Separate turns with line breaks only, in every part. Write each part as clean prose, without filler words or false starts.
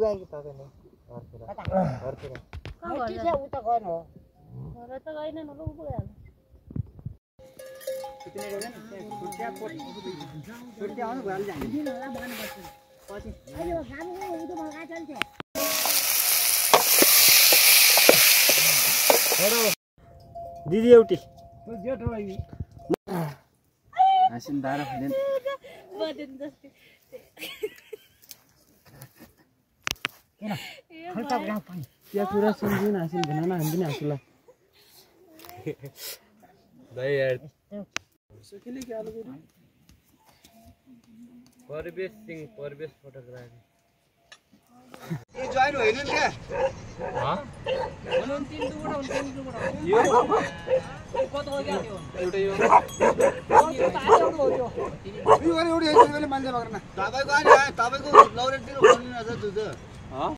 गयो कि तपाईँ नै घरतिर घरतिर
के छ उता गएन हो
घर त गएन न उ गइहाल्छ
कितने गयो नि छुट्टिया छुट्टिया आउनु भइहाल्छ हामी
दिन होला भन्नुपर्छ
पछि
अहिले गाउँको उतो मगा चल्छ
दिदी एउटी
त्यो जेठो लागि
हाँसिन दारा खुलेन
बदिन जस्तै
किन खल्टा गाउँ पनि
क्या कुरा सुन्दिन हाँसिन भन न हामी पनि हाँसुला दाइ यार सुकिले के आलु गुरु परवेश सिंह परवेश फोटोग्राफी ए जॉइन होइन नि के ह 3 दुगुडा यो कत हो गयो एउटा यो यो गरे एउटा यसले मान्छे बग्रन तपाईको अनि तपाईको लौरेटतिर भन्नु न छ दुध ह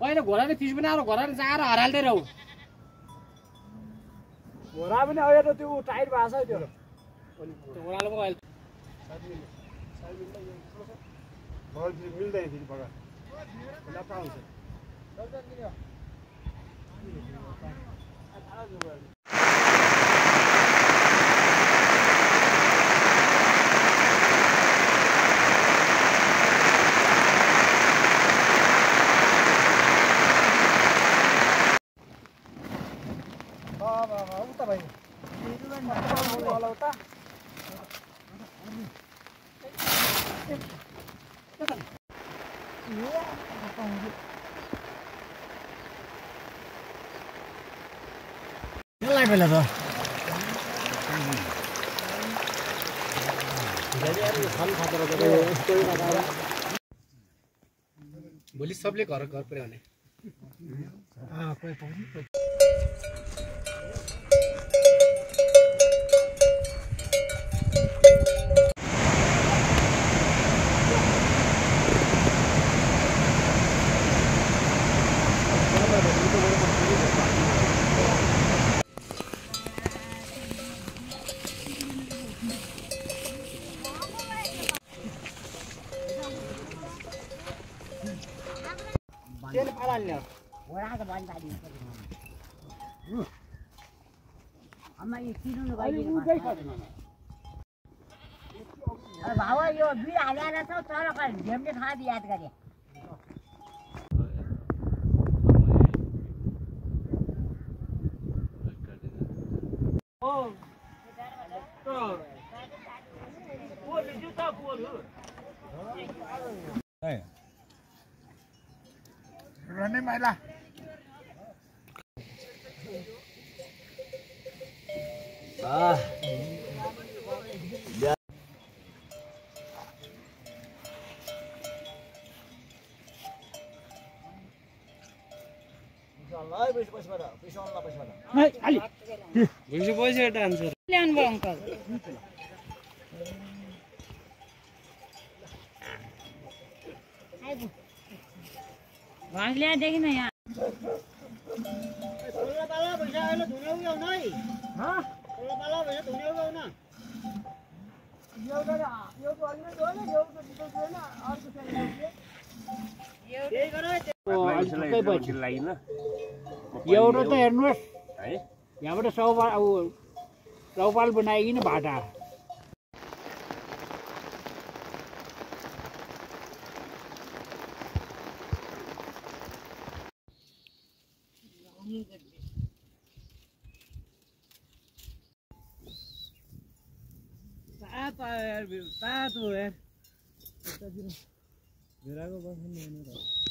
पहिला घोडाले फिस बनाएर घोडाले जाएर हराल्दै रहौ घोडा पनि अहिले त्यो टाइट भएको छ त्यो घोडाले पो अहिले मिल्दैन फेरि बगा लप्पा हुन्छ उता भाइ उता बेला त भोलि सबले घर पुर्याउने भावा यो बिल हालेर छ तर झेम्ने खाँदी याद गरे
रने माइला
घाँस ल्याएदेखि न यहाँ
एउटा त हेर्नुहोस् यहाँबाट 100 अब
चौपाल बनाएगी ना भाटा तातो आयो यार तातो यार भेराको बस्नु